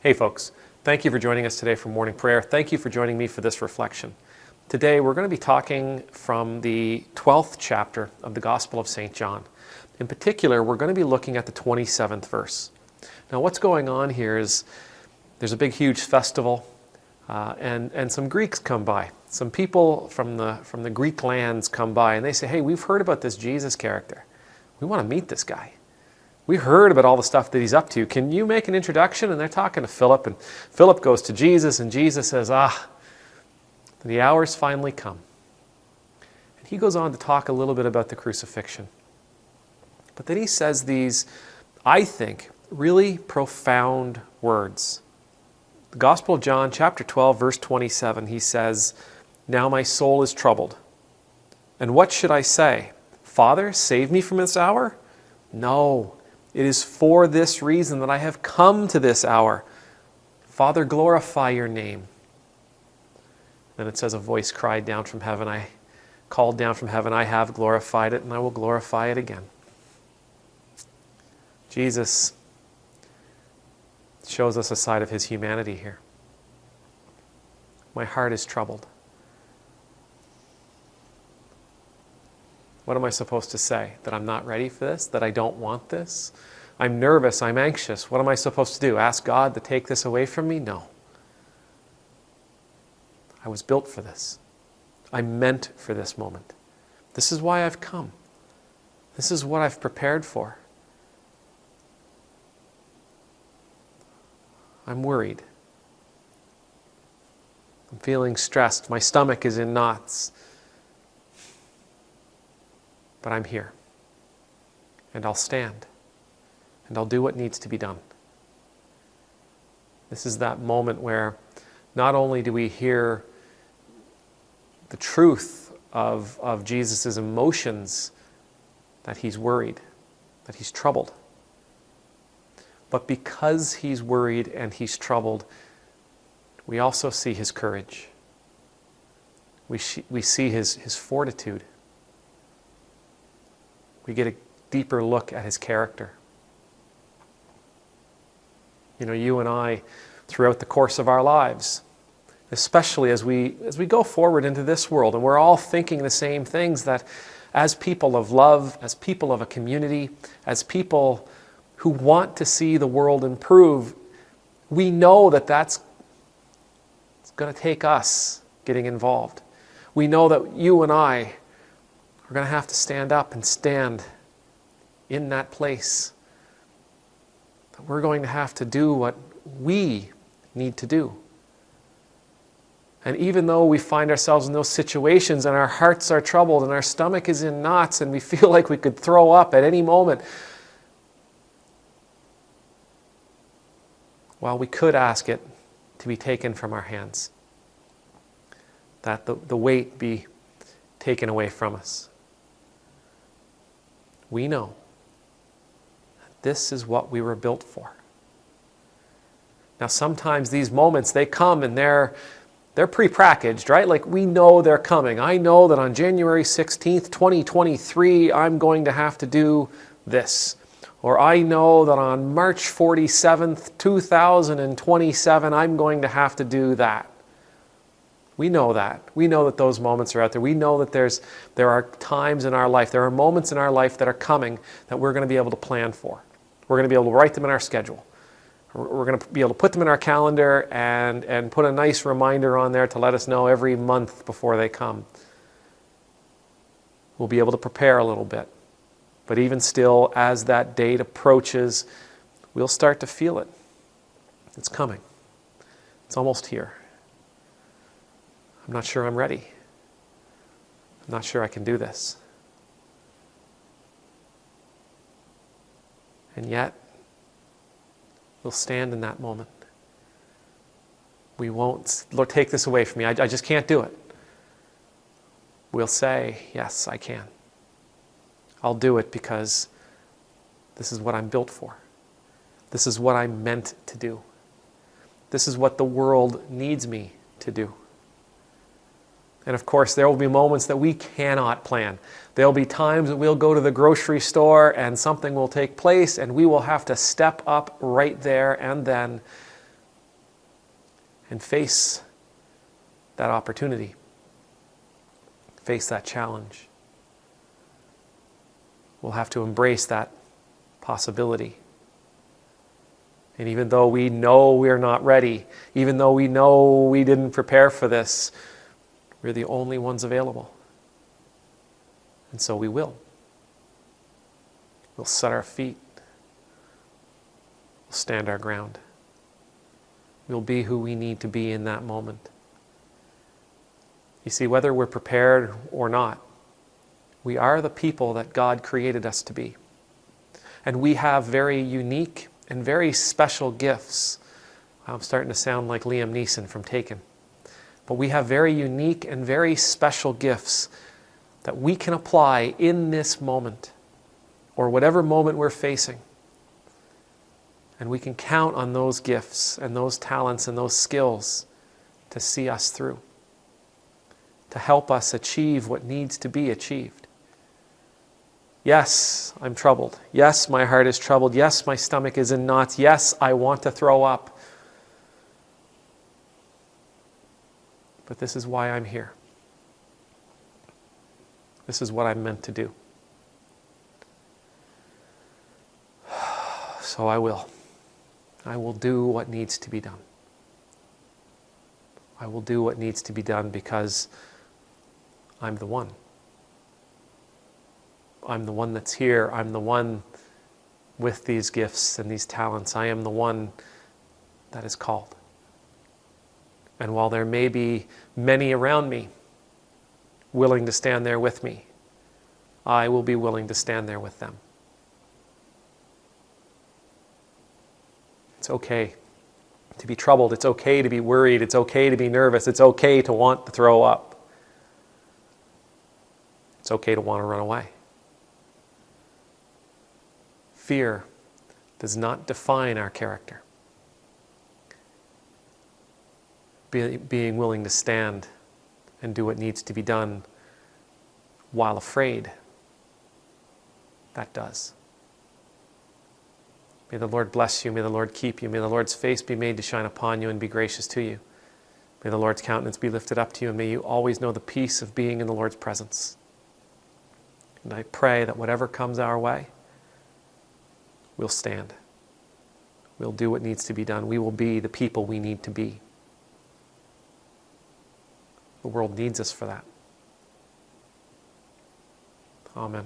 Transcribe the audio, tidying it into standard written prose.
Hey folks, thank you for joining us today for morning prayer. Thank you for joining me for this reflection. Today we're going to be talking from the 12th chapter of the Gospel of St. John. In particular, we're going to be looking at the 27th verse. Now what's going on here is there's a big huge festival and some Greeks come by. Some people from the Greek lands come by and they say, hey, we've heard about this Jesus character. We want to meet this guy. We heard about all the stuff that he's up to. Can you make an introduction? And they're talking to Philip, and Philip goes to Jesus, and Jesus says, the hour's finally come. And he goes on to talk a little bit about the crucifixion. But then he says these, I think, really profound words. The Gospel of John, chapter 12, verse 27, he says, "Now my soul is troubled. And what should I say? Father, save me from this hour? No. It is for this reason that I have come to this hour. Father, glorify your name." Then it says a voice cried down from heaven, I called down from heaven, I have glorified it, and I will glorify it again. Jesus shows us a side of his humanity here. My heart is troubled. What am I supposed to say? That I'm not ready for this? That I don't want this? I'm nervous, I'm anxious. What am I supposed to do? Ask God to take this away from me? No. I was built for this. I'm meant for this moment. This is why I've come. This is what I've prepared for. I'm worried. I'm feeling stressed. My stomach is in knots. But I'm here, and I'll stand, and I'll do what needs to be done. This is that moment where not only do we hear the truth of Jesus' emotions, that he's worried, that he's troubled, but because he's worried and he's troubled, we also see his courage. We see his fortitude. We get a deeper look at his character. You know, you and I, throughout the course of our lives, especially as we go forward into this world, and we're all thinking the same things, that as people of love, as people of a community, as people who want to see the world improve, we know that it's going to take us getting involved. We know that you and I we're going to have to stand up and stand in that place. That we're going to have to do what we need to do. And even though we find ourselves in those situations and our hearts are troubled and our stomach is in knots and we feel like we could throw up at any moment, well, we could ask it to be taken from our hands. That the weight be taken away from us. We know that this is what we were built for. Now sometimes these moments, they come and they're pre-packaged, right? Like we know they're coming. I know that on January 16th, 2023, I'm going to have to do this. Or I know that on March 47th, 2027, I'm going to have to do that. We know that. We know that those moments are out there. We know that there are times in our life, there are moments in our life that are coming that we're going to be able to plan for. We're going to be able to write them in our schedule. We're going to be able to put them in our calendar and put a nice reminder on there to let us know every month before they come. We'll be able to prepare a little bit. But even still, as that date approaches, we'll start to feel it. It's coming. It's almost here. I'm not sure I'm ready. I'm not sure I can do this. And yet, we'll stand in that moment. We won't, Lord, take this away from me. I just can't do it. We'll say, yes, I can. I'll do it because this is what I'm built for. This is what I'm meant to do. This is what the world needs me to do. And of course, there will be moments that we cannot plan. There will be times that we'll go to the grocery store and something will take place and we will have to step up right there and then and face that opportunity, face that challenge. We'll have to embrace that possibility. And even though we know we're not ready, even though we know we didn't prepare for this, we're the only ones available. And so we will. We'll set our feet. We'll stand our ground. We'll be who we need to be in that moment. You see, whether we're prepared or not, we are the people that God created us to be. And we have very unique and very special gifts. I'm starting to sound like Liam Neeson from Taken. But we have very unique and very special gifts that we can apply in this moment, or whatever moment we're facing. And we can count on those gifts and those talents and those skills to see us through, to help us achieve what needs to be achieved. Yes, I'm troubled. Yes, my heart is troubled. Yes, my stomach is in knots. Yes, I want to throw up. But this is why I'm here. This is what I'm meant to do. So I will. I will do what needs to be done. I will do what needs to be done because I'm the one. I'm the one that's here. I'm the one with these gifts and these talents. I am the one that is called. And while there may be many around me willing to stand there with me, I will be willing to stand there with them. It's okay to be troubled. It's okay to be worried. It's okay to be nervous. It's okay to want to throw up. It's okay to want to run away. Fear does not define our character. Being willing to stand and do what needs to be done while afraid, that does. May the Lord bless you. May the Lord keep you. May the Lord's face be made to shine upon you and be gracious to you. May the Lord's countenance be lifted up to you, and may you always know the peace of being in the Lord's presence. And I pray that whatever comes our way, we'll stand. We'll do what needs to be done. We will be the people we need to be. The world needs us for that. Amen.